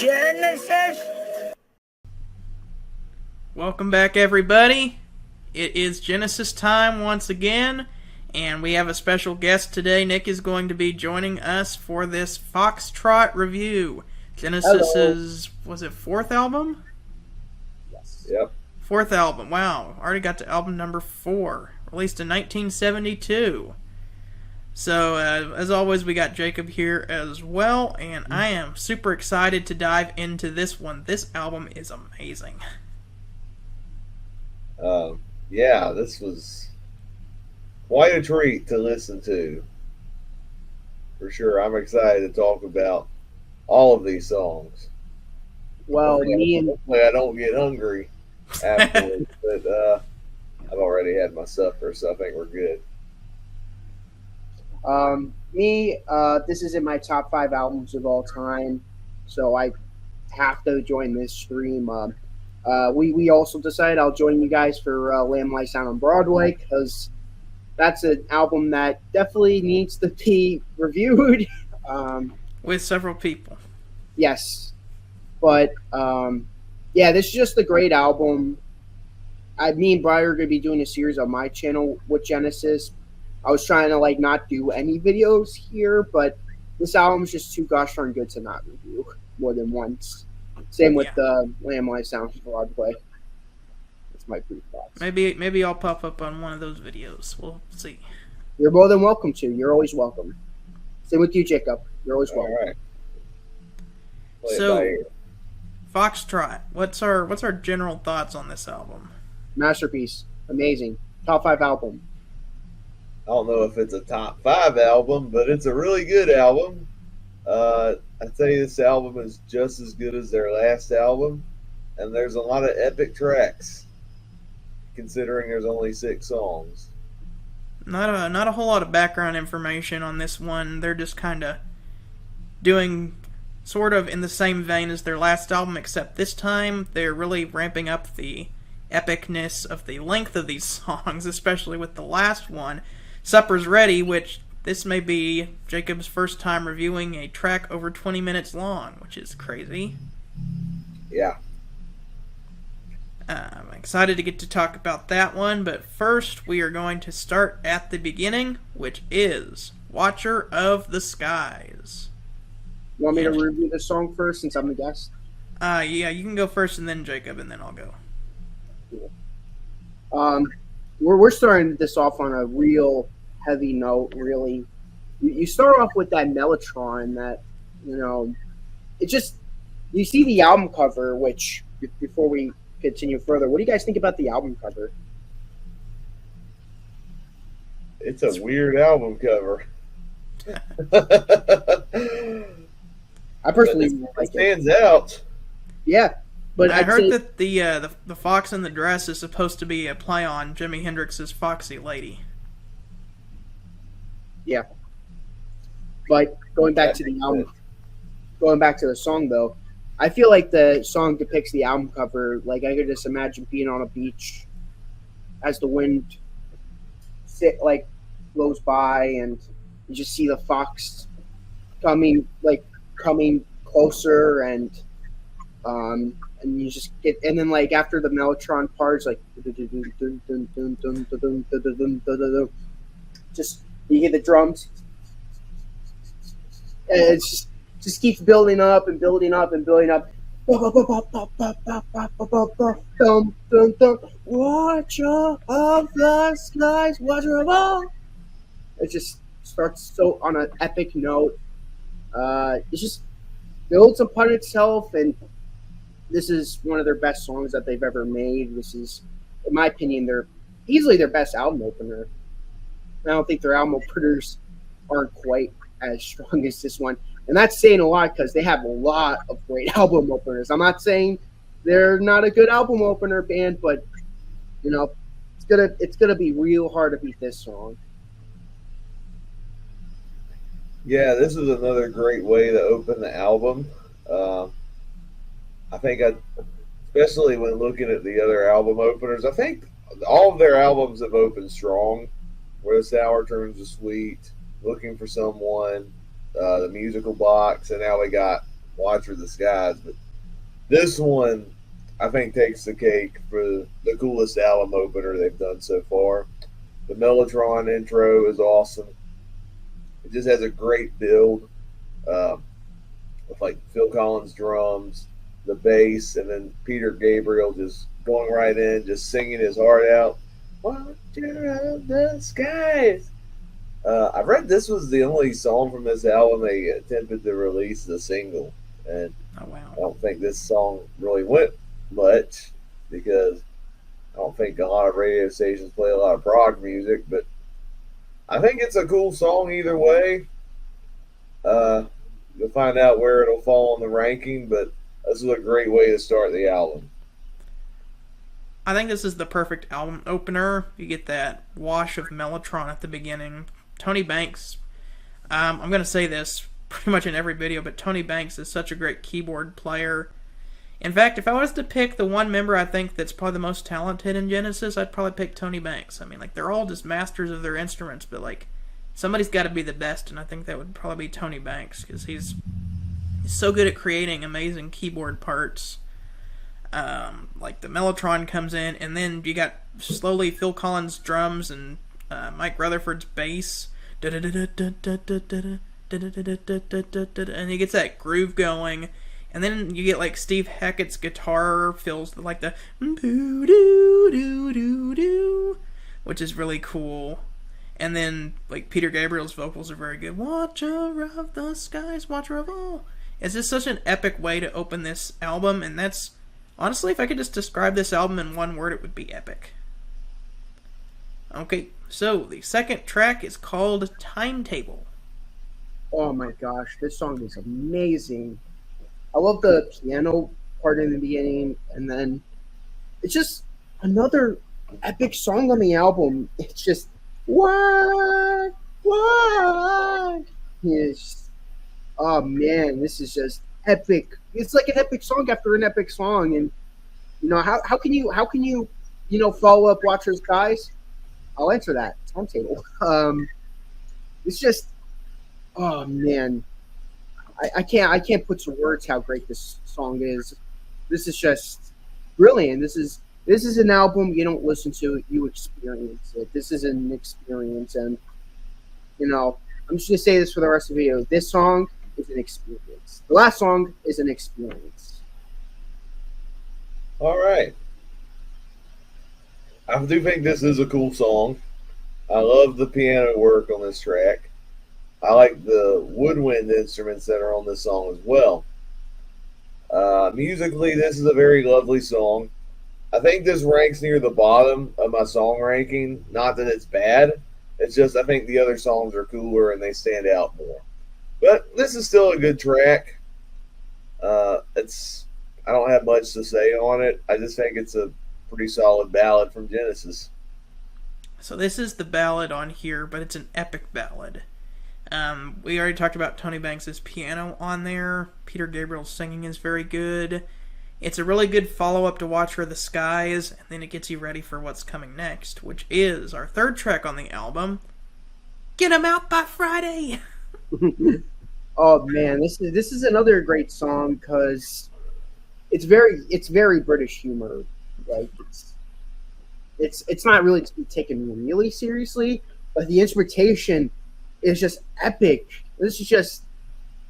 Genesis. Welcome back, everybody. It is Genesis time once again, and we have a special guest today. Nick is going to be joining us for this Foxtrot review. Genesis's, was it fourth album? Yes. Yep. Fourth album. Wow. Already got to album number 4. Released in 1972. So, as always, we got Jacob here as well, and I am super excited to dive into this one. This album is amazing. Yeah, this was quite a treat to listen to. For sure. I'm excited to talk about all of these songs. Well, hopefully I don't get hungry afterwards, but I've already had my supper, so I think we're good. This is in my top 5 albums of all time, so I have to join this stream. We also decided I'll join you guys for Lamb Lies Down on Broadway, because that's an album that definitely needs to be reviewed. With several people. Yes. But, yeah, this is just a great album. Me and Brian are going to be doing a series on my channel with Genesis. I was trying to, not do any videos here, but this album is just too gosh darn good to not review more than once. Same with Lamb Lies Down on Broadway. That's my brief thoughts. Maybe I'll pop up on one of those videos. We'll see. You're more than welcome to. You're always welcome. Same with you, Jacob. You're always welcome. All right. So, Foxtrot, what's our general thoughts on this album? Masterpiece. Amazing. Top 5 album. I don't know if it's a top 5 album, but it's a really good album. I'd say this album is just as good as their last album, and there's a lot of epic tracks, considering there's only 6 songs. Not a whole lot of background information on this one. They're just kind of doing sort of in the same vein as their last album, except this time they're really ramping up the epicness of the length of these songs, especially with the last one, Supper's Ready, which this may be Jacob's first time reviewing a track over 20 minutes long, which is crazy. Yeah. I'm excited to get to talk about that one, but first we are going to start at the beginning, which is Watcher of the Skies. You want me to review this song first since I'm the guest? Yeah, you can go first and then Jacob, and then I'll go. Cool. We're starting this off on a real heavy note, really. You start off with that Mellotron that, it just, you see the album cover, which, before we continue further, what do you guys think about the album cover? It's a weird album cover. I personally it stands out. Yeah. But I heard that the fox in the dress is supposed to be a play on Jimi Hendrix's Foxy Lady. Yeah. But going back to the album, going back to the song though, I feel like the song depicts the album cover. Like I could just imagine being on a beach as the wind blows by, and you just see the fox coming closer, and you just get, and then after the Mellotron parts, just you hear the drums, and it just keeps building up and building up and building up. Dum, dum, dum. Watcher of the skies, watcher of all. It just starts so on an epic note. It just builds upon itself, and this is one of their best songs that they've ever made. This is, in my opinion, easily their best album opener. I don't think their album openers aren't quite as strong as this one. And that's saying a lot because they have a lot of great album openers. I'm not saying they're not a good album opener band, but you know, it's gonna be real hard to beat this song. Yeah, this is another great way to open the album. Uh, I think especially when looking at the other album openers, I think all of their albums have opened strong. Where the sour turns to sweet, looking for someone, the musical box, and now we got Watcher of the Skies. But this one, I think, takes the cake for the coolest album opener they've done so far. The Mellotron intro is awesome. It just has a great build with like Phil Collins drums, the bass, and then Peter Gabriel just going right in, just singing his heart out. Watcher of the Skies. I read this was the only song from this album they attempted to release as a single, and Oh wow. I don't think this song really went much because I don't think a lot of radio stations play a lot of prog music, but I think it's a cool song either way. You'll find out where it'll fall in the ranking, but this is a great way to start the album. I think this is the perfect album opener. You get that wash of Mellotron at the beginning. Tony Banks, I'm going to say this pretty much in every video, but Tony Banks is such a great keyboard player. In fact, if I was to pick the one member I think that's probably the most talented in Genesis, I'd probably pick Tony Banks. I mean, like, they're all just masters of their instruments, but, like, somebody's got to be the best, and I think that would probably be Tony Banks, because he's so good at creating amazing keyboard parts. Like, the Mellotron comes in, and then you got slowly Phil Collins' drums and Mike Rutherford's bass. And he gets that groove going. And then you get like Steve Hackett's guitar fills like the doo doo doo doo doo, which is really cool. And then like Peter Gabriel's vocals are very good. Watcher of the skies, watcher of all. It's just such an epic way to open this album, and that's honestly, if I could just describe this album in one word, it would be epic. Okay, so the second track is called Timetable. Oh my gosh, this song is amazing. I love the piano part in the beginning, and then it's just another epic song on the album. It's just what? It's, oh man, this is just epic. It's like an epic song after an epic song, and how can you follow up Watcher's Guys? I'll answer that. Timetable. It's just, oh man. I can't put to words how great this song is. This is just brilliant. This is an album you don't listen to, you experience it. This is an experience, and I'm just gonna say this for the rest of the video. This song is an experience. The last song is an experience. All right. I do think this is a cool song. I love the piano work on this track. I like the woodwind instruments that are on this song as well. Musically, this is a very lovely song. I think this ranks near the bottom of my song ranking. Not that it's bad. It's just I think the other songs are cooler and they stand out more. But this is still a good track. I don't have much to say on it. I just think it's a pretty solid ballad from Genesis. So this is the ballad on here, but it's an epic ballad. We already talked about Tony Banks' piano on there. Peter Gabriel's singing is very good. It's a really good follow-up to Watcher of the Skies, and then it gets you ready for what's coming next, which is our third track on the album, Get 'Em Out by Friday! Oh man, this is another great song because it's very British humor. Like it's not really to be taken really seriously, but the instrumentation is just epic. This is just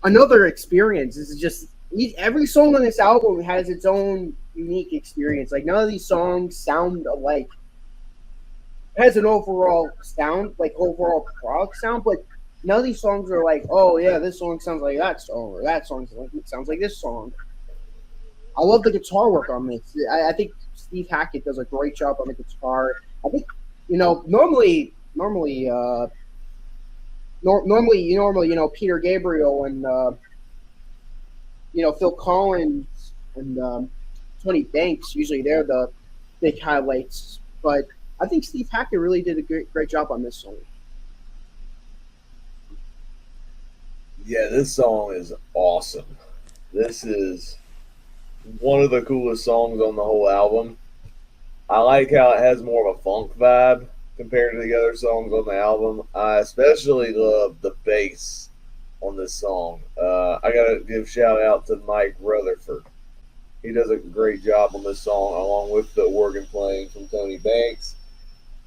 another experience. This is just every song on this album has its own unique experience. Like none of these songs sound alike. It has an overall sound, like overall product sound, but none of these songs are like, oh yeah, this song sounds like that song, or that song sounds like this song. I love the guitar work on this. I think Steve Hackett does a great job on the guitar. I think normally Peter Gabriel and Phil Collins and Tony Banks usually they're the big highlights, but I think Steve Hackett really did a great job on this song. Yeah, this song is awesome. This is one of the coolest songs on the whole album. I like how it has more of a funk vibe compared to the other songs on the album. I especially love the bass on this song. I gotta give shout out to Mike Rutherford. He does a great job on this song, along with the organ playing from Tony Banks.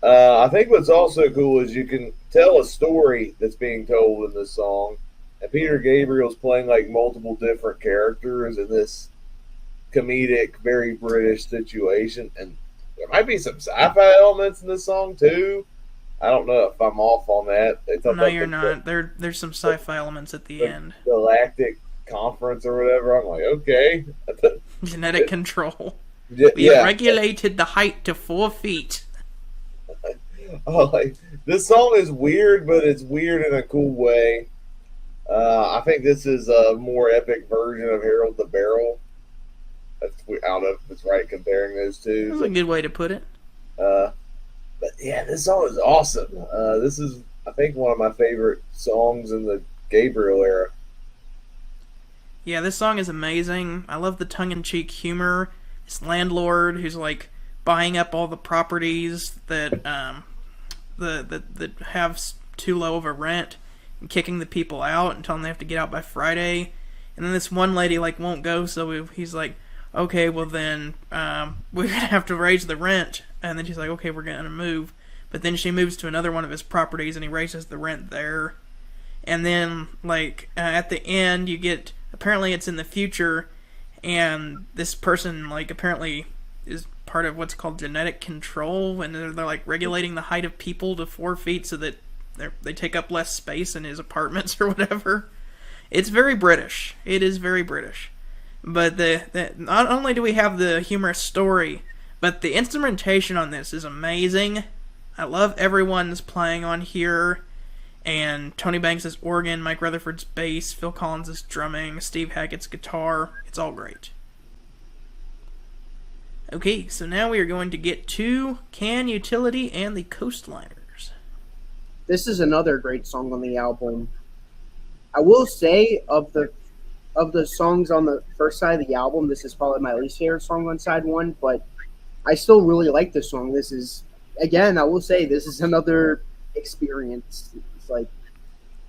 I think what's also cool is you can tell a story that's being told in this song, and Peter Gabriel's playing like multiple different characters in this comedic, very British situation, and there might be some sci-fi elements in this song too. I don't know if I'm off on that. They talk No, about you're not. There's some sci-fi elements at the end. Galactic Conference or whatever. I'm like, okay. Genetic control. We Yeah. regulated the height to 4 feet. Oh, like this song is weird, but it's weird in a cool way. I think this is a more epic version of Harold the Barrel. I don't know if it's right comparing those two. That's a good way to put it. But yeah, this song is awesome. This is, I think, one of my favorite songs in the Gabriel era. Yeah, this song is amazing. I love the tongue-in-cheek humor. This landlord who's like buying up all the properties that that have too low of a rent and kicking the people out and telling them they have to get out by Friday. And then this one lady like won't go, so he's like, okay, well then we're gonna have to raise the rent. And then she's like, okay, we're gonna move. But then she moves to another one of his properties and he raises the rent there. And then like at the end you get, apparently it's in the future, and this person like apparently is part of what's called genetic control, and they're like regulating the height of people to 4 feet so that they take up less space in his apartments or whatever. It's very British. It is very British. But not only do we have the humorous story, but the instrumentation on this is amazing. I love everyone's playing on here. And Tony Banks' organ, Mike Rutherford's bass, Phil Collins' drumming, Steve Hackett's guitar. It's all great. Okay, so now we are going to get to Can Utility and the Coastliners. This is another great song on the album. I will say of the songs on the first side of the album, this is probably my least favorite song on side one, but I still really like this song. This is, again, I will say this is another experience. It's like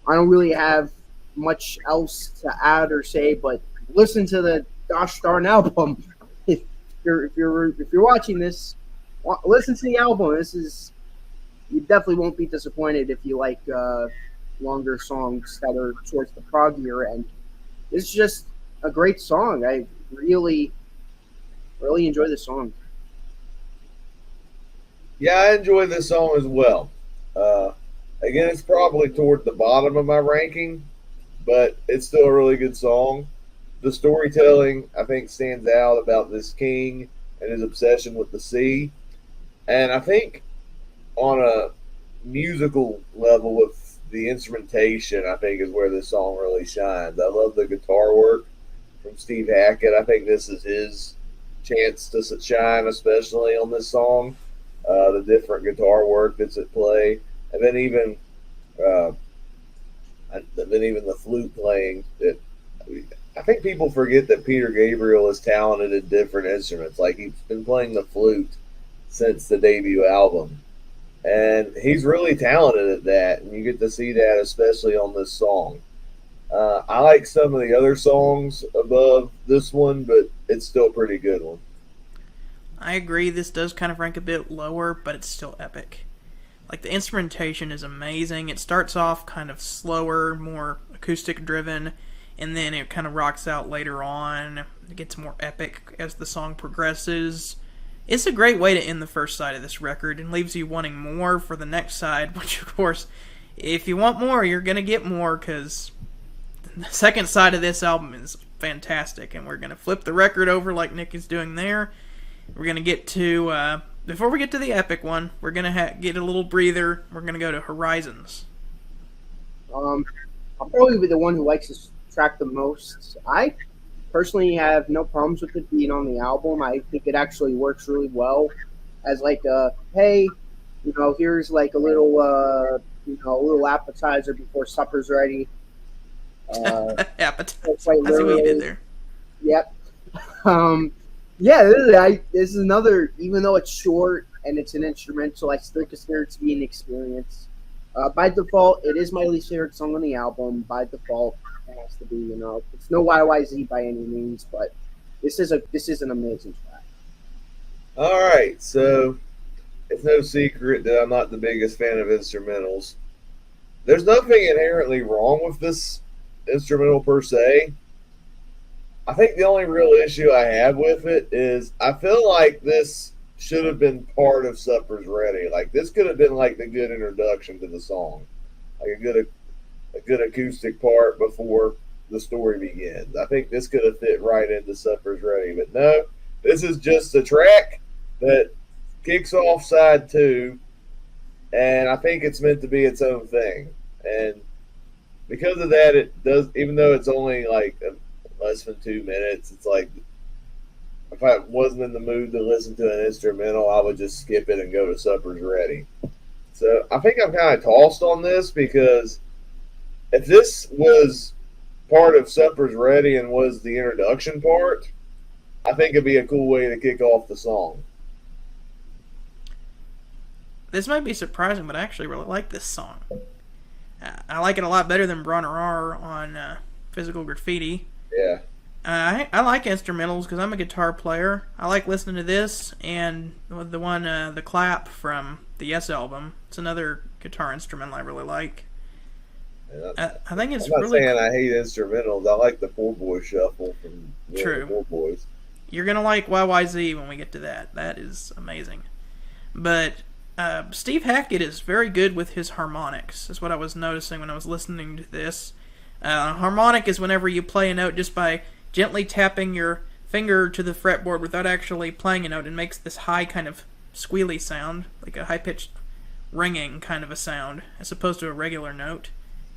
I don't really have much else to add or say, but listen to the gosh darn album. If you're watching this, listen to the album. This is, you definitely won't be disappointed if you like longer songs that are towards the proggier end. It's just a great song. I really enjoy this song. Yeah, I enjoy this song as well. Again, it's probably toward the bottom of my ranking, but it's still a really good song. The storytelling, I think, stands out about this king and his obsession with the sea. And I think on a musical level with the instrumentation, I think is where this song really shines. I love the guitar work from Steve Hackett. I think this is his chance to shine, especially on this song. The different guitar work that's at play, and then even the flute playing. That I think people forget that Peter Gabriel is talented in different instruments. Like he's been playing the flute since the debut album, and he's really talented at that. And you get to see that, especially on this song. I like some of the other songs above this one, but it's still a pretty good one. I agree, this does kind of rank a bit lower, but it's still epic. Like, the instrumentation is amazing. It starts off kind of slower, more acoustic driven, and then it kind of rocks out later on. It gets more epic as the song progresses. It's a great way to end the first side of this record and leaves you wanting more for the next side, which, of course, if you want more, you're going to get more, because the second side of this album is fantastic, and we're going to flip the record over like Nick is doing there. We're going to get to, before we get to the epic one, we're going to get a little breather. We're going to go to Horizons. I'll probably be the one who likes this track the most. I personally have no problems with it being on the album. I think it actually works really well as like hey, here's like a little a little appetizer before supper's ready. Appetizer. I see what you did there. Yep. Yeah, this is another. Even though it's short and it's an instrumental, I still consider it to be an experience. By default, it is my least favorite song on the album. By default, it has to be. It's no YYZ by any means, but this is an amazing track. All right, so it's no secret that I'm not the biggest fan of instrumentals. There's nothing inherently wrong with this instrumental per se. I think the only real issue I have with it is I feel like this should have been part of Supper's Ready. Like, this could have been like the good introduction to the song, like a good acoustic part before the story begins. I think this could have fit right into Supper's Ready, but no, this is just a track that kicks off side 2, and I think it's meant to be its own thing. And because of that, it does, even though it's only like less than 2 minutes, it's like, if I wasn't in the mood to listen to an instrumental, I would just skip it and go to Supper's Ready. So I think I'm kind of tossed on this, because if this was part of Supper's Ready and was the introduction part, I think it'd be a cool way to kick off the song. This might be surprising, but I actually really like this song. I like it a lot better than Bronner R on Physical Graffiti. Yeah. I like instrumentals because I'm a guitar player. I like listening to this and the one, The Clap from the Yes album. It's another guitar instrumental I really like. I think it's I'm not really saying I hate instrumentals. I like the Poor Boy Shuffle from True. The Poor Boys. You're going to like YYZ when we get to that. That is amazing. But Steve Hackett is very good with his harmonics. That's what I was noticing when I was listening to this. Harmonic is whenever you play a note just by gently tapping your finger to the fretboard without actually playing a note, and makes this high kind of squealy sound, like a high-pitched ringing kind of a sound, as opposed to a regular note.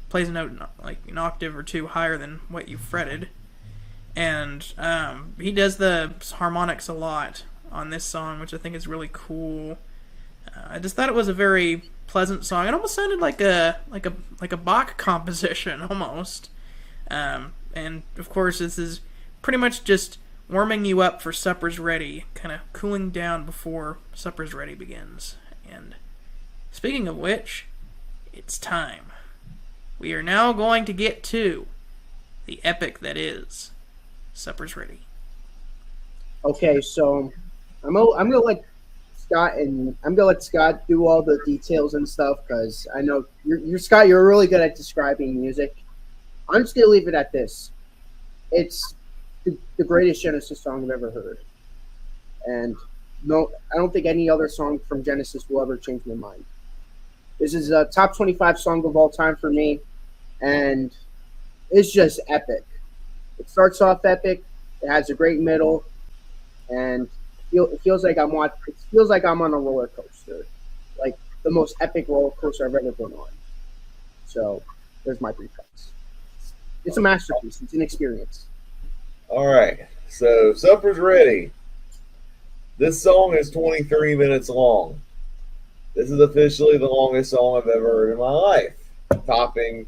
Plays a note like an octave or two higher than what you fretted. And he does the harmonics a lot on this song, which I think is really cool. I just thought it was a very pleasant song. It almost sounded like a Bach composition almost. And of course, this is pretty much just warming you up for Supper's Ready, kind of cooling down before Supper's Ready begins. And speaking of which, it's time. We are now going to get to the epic that is Supper's Ready. Okay, so I'm gonna let Scott do all the details and stuff, because I know you're Scott. You're really good at describing music. I'm just gonna leave it at this. It's the greatest Genesis song I've ever heard, and no, I don't think any other song from Genesis will ever change my mind. This is a top 25 song of all time for me, and it's just epic. It starts off epic. It has a great middle, and it feels like I'm on a roller coaster, like the most epic roller coaster I've ever been on. So there's my 3 cuts. It's a masterpiece. It's an experience. All right, so Supper's Ready. This song is 23 minutes long. This is officially the longest song I've ever heard in my life, topping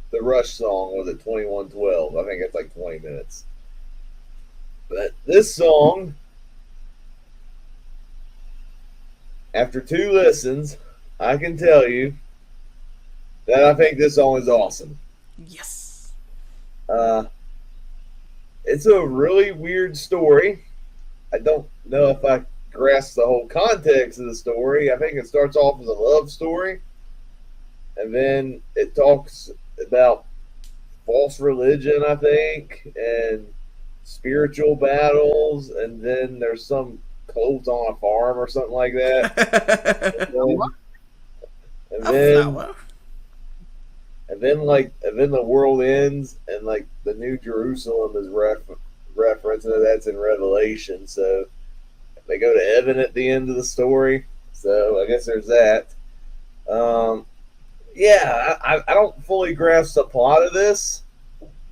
the Rush song, was it 2112? I think it's like 20 minutes. But this song, after 2 listens, I can tell you that I think this song is awesome. Yes. It's a really weird story. I don't know if I grasp the whole context of the story. I think it starts off as a love story, and then it talks about false religion, I think, and spiritual battles, and then there's some cult on a farm or something like that. A And and then flower. and then the world ends, and like the New Jerusalem is referenced, and that's in Revelation. So they go to heaven at the end of the story. So I guess there's that. Um, yeah, I don't fully grasp the plot of this,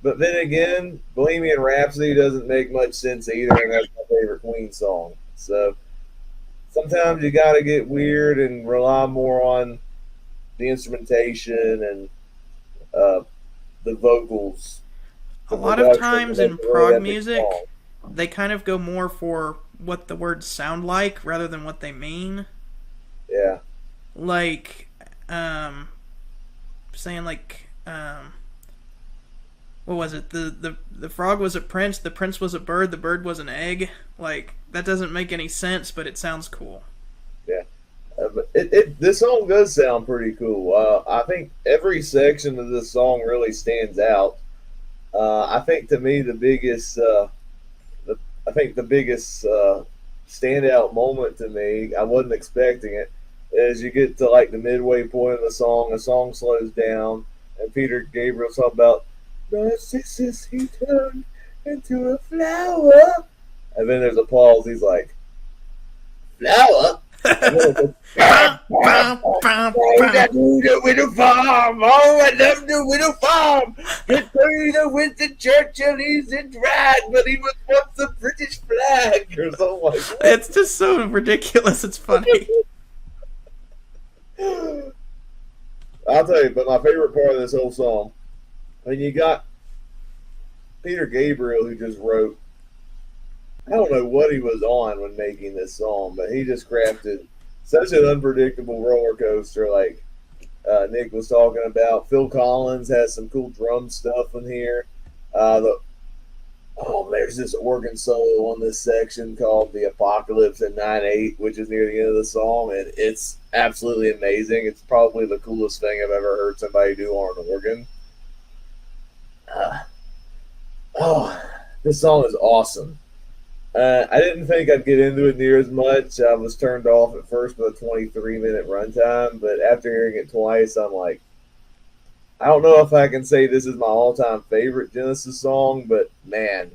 but then again, Bohemian Rhapsody doesn't make much sense either, and that's my favorite Queen song. So sometimes you got to get weird and rely more on the instrumentation and uh, the vocals, A the lot of production to times make in a really prog epic music, song. they kind of go more for what the words sound like rather than what they mean. Yeah, Like, saying what was it? The frog was a prince, the prince was a bird, the bird was an egg. Like, that doesn't make any sense, but it sounds cool. yeah. But this song does sound pretty cool. I think every section of this song really stands out. I think to me the I think the biggest standout moment to me, I wasn't expecting it, is you get to like the midway point of the song slows down, and Peter Gabriel's talking about Narcissus, he turned into a flower, and then there's a pause. He's like, flower. And then it's Bum, bum, bum, bum. the Widow Farm. Oh, I love the Widow Farm. Get buried with the Churchill. He's in drag, but he was once a British flag or something like that. It's just so ridiculous, it's funny. I'll tell you, but my favorite part of this whole song, when you got Peter Gabriel, who just wrote, I don't know what he was on when making this song, but he just crafted such an unpredictable roller coaster, like Nick was talking about. Phil Collins has some cool drum stuff in here. There's this organ solo on this section called "The Apocalypse" in 9/8, which is near the end of the song, and it's absolutely amazing. It's probably the coolest thing I've ever heard somebody do on an organ. This song is awesome. I didn't think I'd get into it near as much. I was turned off at first with a 23-minute runtime, but after hearing it twice, I'm like, I don't know if I can say this is my all-time favorite Genesis song, but man,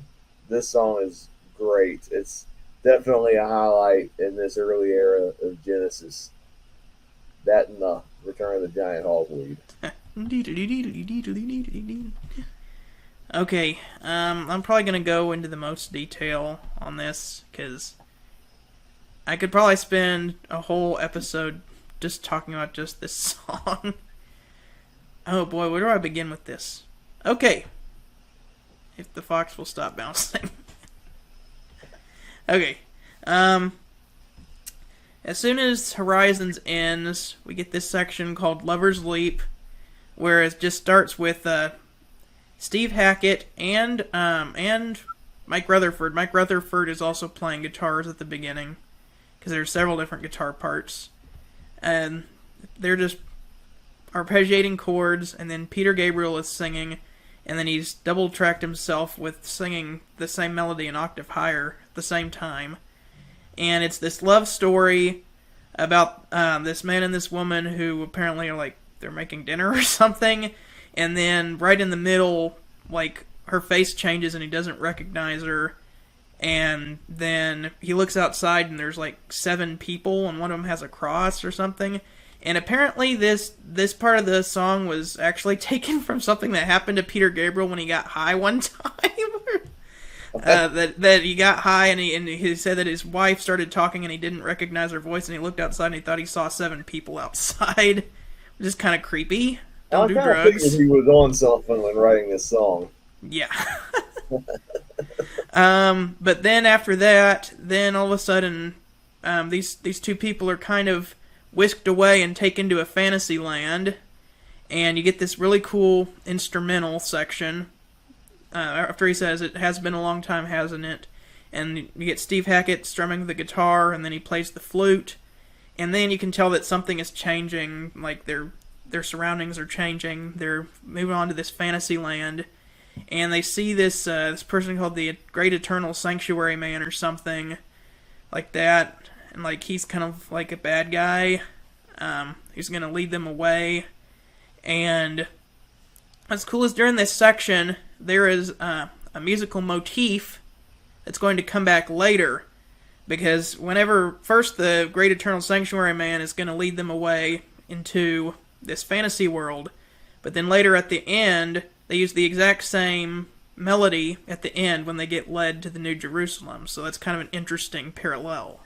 this song is great. It's definitely a highlight in this early era of Genesis. That and the Return of the Giant Hogweed. Okay, I'm probably gonna go into the most detail on this because I could probably spend a whole episode just talking about just this song. Oh boy, where do I begin with this? Okay, if the fox will stop bouncing. Okay, as soon as Horizons ends, we get this section called Lover's Leap, where it just starts with Steve Hackett and Mike Rutherford. Mike Rutherford is also playing guitars at the beginning because there's several different guitar parts, and they're just arpeggiating chords. And then Peter Gabriel is singing, and then he's double tracked himself with singing the same melody an octave higher at the same time. And it's this love story about this man and this woman who apparently are like they're making dinner or something. And then right in the middle, like, her face changes and he doesn't recognize her. And then he looks outside and there's like 7 people and one of them has a cross or something. And apparently this part of the song was actually taken from something that happened to Peter Gabriel when he got high one time. That he got high and he said that his wife started talking and he didn't recognize her voice and he looked outside and he thought he saw 7 people outside. Which is kind of creepy. Don't do I kind of drugs. figured he was on something when writing this song. Yeah. But then after that, then all of a sudden, these 2 people are kind of whisked away and taken to a fantasy land, and you get this really cool instrumental section. After he says, "It has been a long time, hasn't it?" And you get Steve Hackett strumming the guitar, and then he plays the flute, and then you can tell that something is changing, like their surroundings are changing. They're moving on to this fantasy land, and they see this person called the Great Eternal Sanctuary Man or something like that, and like he's kind of like a bad guy. Who's gonna lead them away, and what's cool is during this section there is a musical motif that's going to come back later, because whenever first the Great Eternal Sanctuary Man is going to lead them away into this fantasy world, but then later at the end they use the exact same melody at the end when they get led to the New Jerusalem. So that's kind of an interesting parallel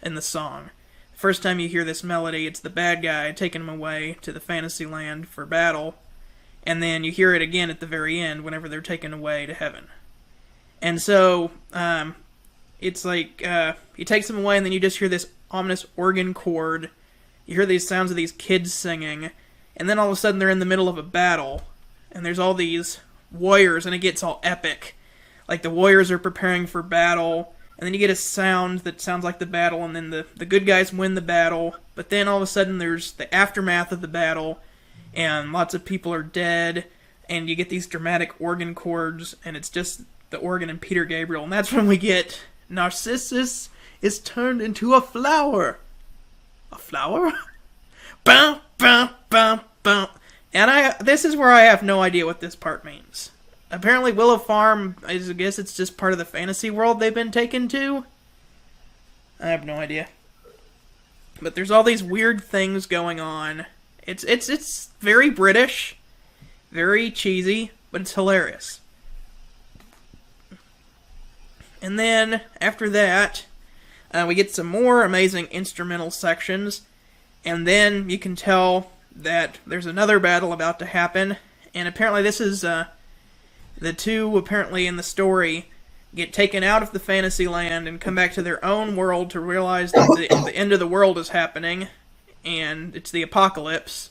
in the song. First time you hear this melody, it's the bad guy taking him away to the fantasy land for battle, and then you hear it again at the very end whenever they're taken away to heaven. And so it's like he takes him away, and then you just hear this ominous organ chord. You hear these sounds of these kids singing, and then all of a sudden they're in the middle of a battle, and there's all these warriors, and it gets all epic. Like the warriors are preparing for battle, and then you get a sound that sounds like the battle, and then the good guys win the battle, but then all of a sudden there's the aftermath of the battle, and lots of people are dead, and you get these dramatic organ chords, and it's just the organ and Peter Gabriel, and that's when we get Narcissus is turned into a flower. A flower? Bum, bum, bum, bum. And this is where I have no idea what this part means. Apparently Willow Farm, I guess it's just part of the fantasy world they've been taken to. I have no idea. But there's all these weird things going on. It's very British, very cheesy, but it's hilarious. And then, after that, we get some more amazing instrumental sections, and then you can tell that there's another battle about to happen, and apparently this is, the two, apparently in the story, get taken out of the fantasy land and come back to their own world to realize that the end of the world is happening, and it's the apocalypse.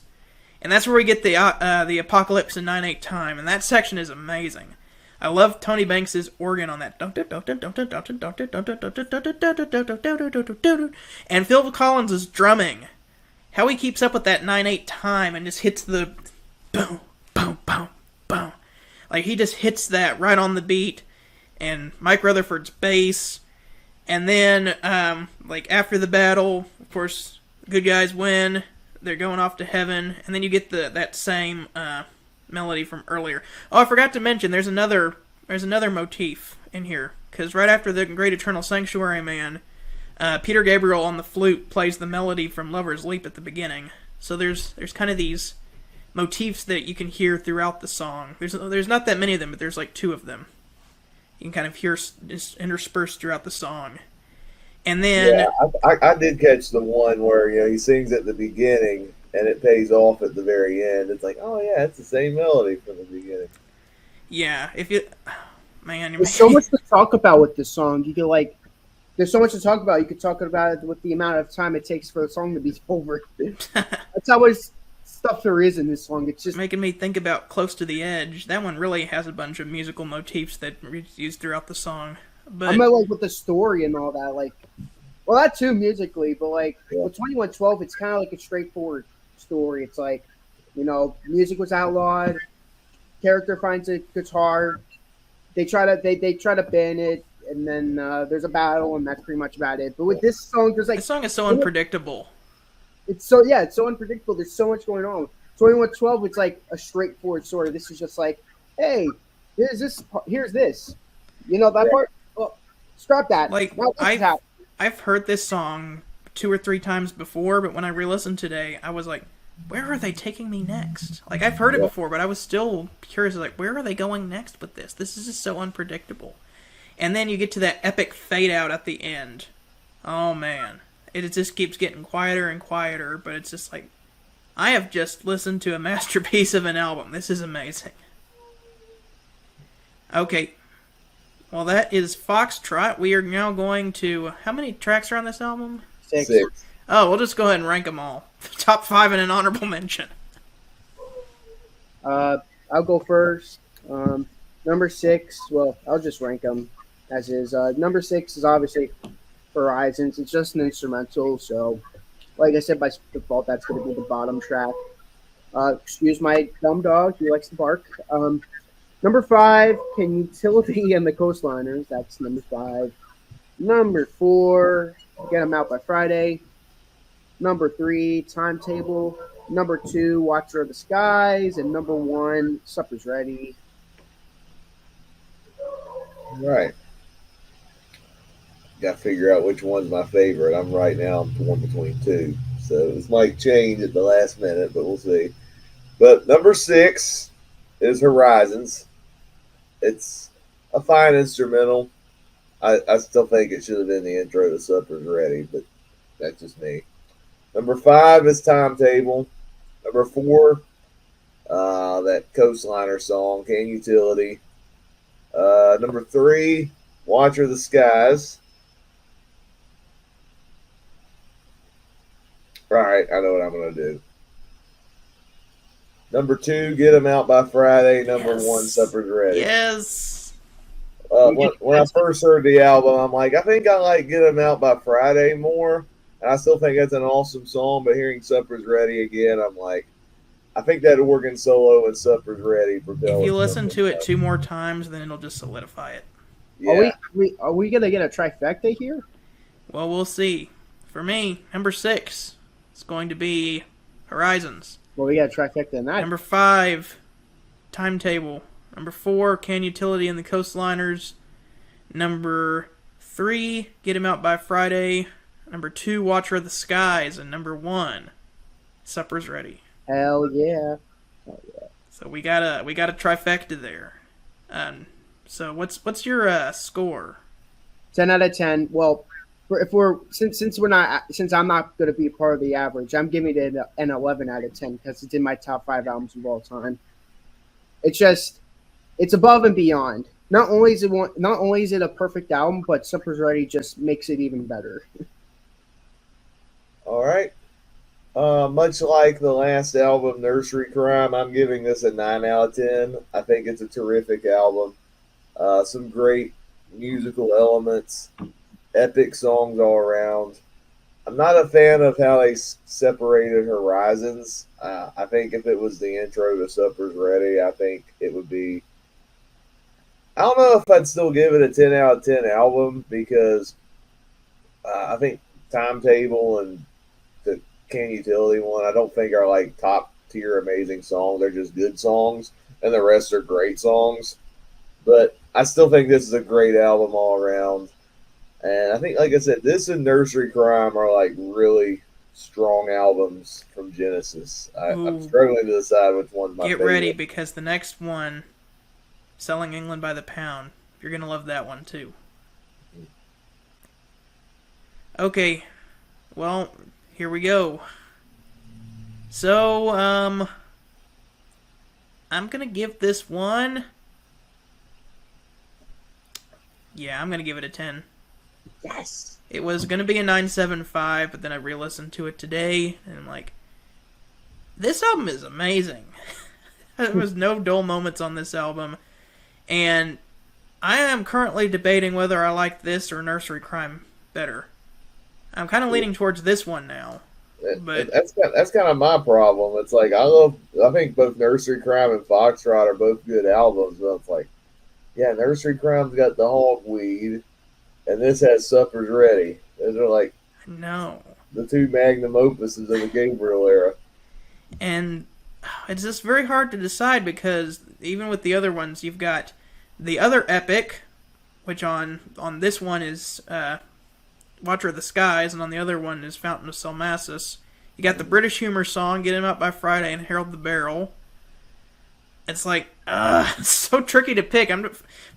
And that's where we get the apocalypse in 9/8 time, and that section is amazing. I love Tony Banks' organ on that. And Phil Collins is drumming. How he keeps up with that 9/8 time and just hits the boom, boom, boom, boom. Like, he just hits that right on the beat. And Mike Rutherford's bass. And then, like, after the battle, of course, good guys win. They're going off to heaven. And then you get that same melody from earlier. Oh, I forgot to mention, there's another motif in here. Because right after the Great Eternal Sanctuary Man, Peter Gabriel on the flute plays the melody from Lover's Leap at the beginning. So there's kind of these motifs that you can hear throughout the song. There's not that many of them, but there's like 2 of them. You can kind of hear just interspersed throughout the song. And then... Yeah, I did catch the one where, he sings at the beginning and it pays off at the very end. It's like, oh yeah, it's the same melody from the beginning. Yeah, if you... Man, there's so much to talk about with this song. You could there's so much to talk about. You could talk about it with the amount of time it takes for the song to be over. That's how much stuff there is in this song. It's just making me think about Close to the Edge. That one really has a bunch of musical motifs that are used throughout the song. But I meant with the story and all that. Well, that too musically, but with 2112, it's kind of like a straightforward story. It's like, music was outlawed. Character finds a guitar. They try to ban it, and then there's a battle, and that's pretty much about it. But with this song, there's this song is so unpredictable. It's so unpredictable. There's so much going on. 2112, it's like a straightforward story. This is just like, hey, here's this. That part. Well, scrap that. I've heard this song 2 or 3 times before, but when I re-listened today, I was like, where are they taking me next? I've heard it before, but I was still curious, where are they going next with this? This is just so unpredictable. And then you get to that epic fade out at the end. Oh man. It just keeps getting quieter and quieter, but it's just like, I have just listened to a masterpiece of an album. This is amazing. Okay. Well, that is Foxtrot. We are now going to... How many tracks are on this album? 6. Oh, we'll just go ahead and rank them all. Top 5 and an honorable mention. I'll go first. Number 6, well, I'll just rank them as is. Number 6 is obviously Horizons. It's just an instrumental, so like I said, by default, that's going to be the bottom track. Excuse my dumb dog. He likes to bark. Number 5, Can Utility and the Coastliners. That's number 5. Number 4, Get 'Em Out by Friday. Number 3, Timetable. Number 2, Watcher of the Skies. And number 1, Supper's Ready. Right. Got to figure out which one's my favorite. I'm right now I'm torn between two, so this might change at the last minute, but we'll see. But number 6 is Horizons. It's a fine instrumental. I still think it should have been the intro to Supper's Ready, but that's just me. Number 5 is Timetable. Number 4, that Coastliner song, Can Utility. Number 3, Watcher of the Skies. All right, I know what I'm going to do. Number 2, Get 'Em Out by Friday. Number 1, Supper's Ready. Yes. When I first heard the album, I'm like, I think I like Get 'Em Out by Friday more. And I still think that's an awesome song, but hearing Supper's Ready again, I'm like, I think that organ solo in Supper's Ready propels. If you listen to it 2 more times, then it'll just solidify it. Yeah. Are we going to get a trifecta here? Well, we'll see. For me, number 6 is going to be Horizons. Well, we got a trifecta in that. Number 5, Timetable. Number 4, Can Utility and the Coastliners. Number 3, Get 'Em Out by Friday. Number 2, Watcher of the Skies. And number 1, Supper's Ready. Hell yeah. So we got a trifecta there. So what's your score? 10 out of 10. Well, since I'm not going to be part of the average, I'm giving it an 11 out of 10 because it's in my top 5 albums of all time. It's above and beyond. Not only is it a perfect album, but Supper's Ready just makes it even better. All right. Much like the last album, Nursery Crime, I'm giving this a 9 out of 10. I think it's a terrific album. Some great musical elements, epic songs all around. I'm not a fan of how they separated Horizons. I think if it was the intro to Supper's Ready, I think it would be... I don't know if I'd still give it a 10 out of 10 album because I think Timetable and the Can Utility one, I don't think are like top tier amazing songs. They're just good songs, and the rest are great songs. But I still think this is a great album all around. And I think, like I said, this and Nursery Crime are like really strong albums from Genesis. I'm struggling to decide which one's my favorite. Get ready, because the next one, Selling England by the Pound, you're going to love that one too. Okay, well, here we go. So, I'm going to give this one... Yeah, I'm going to give it a 10. Yes. It was going to be a 9.75, but then I re-listened to it today, and I'm like, this album is amazing. There was no dull moments on this album, and I am currently debating whether I like this or Nursery Crime better. I'm kind of leaning towards this one now. But that's kind of my problem. It's like I think both Nursery Crime and Foxtrot are both good albums, but it's like, yeah, Nursery Crime's got the hogweed, and this has Supper's Ready. Those are like the 2 magnum opuses of the Gabriel era. And it's just very hard to decide because even with the other ones, you've got the other epic, which on this one is Watcher of the Skies, and on the other one is Fountain of Salmacis. You got the British humor song, Get 'Em Out by Friday, and Harold the Barrel. It's like, it's so tricky to pick.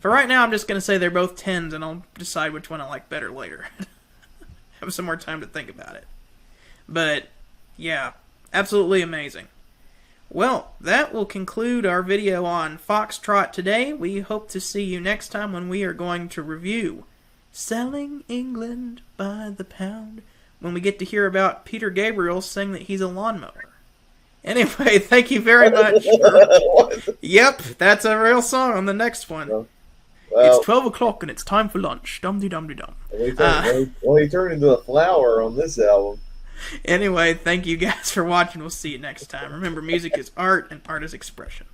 For right now, I'm just going to say they're both 10s, and I'll decide which one I like better later. Have some more time to think about it. But, yeah, absolutely amazing. Well, that will conclude our video on Foxtrot today. We hope to see you next time when we are going to review Selling England by the Pound, when we get to hear about Peter Gabriel saying that he's a lawnmower. Anyway, thank you very much. Yep, that's a real song on the next one. Well, it's 12 o'clock and it's time for lunch. Dum-de-dum-de-dum. Well, he turned into a flower on this album. Anyway, thank you guys for watching. We'll see you next time. Remember, music is art and art is expression.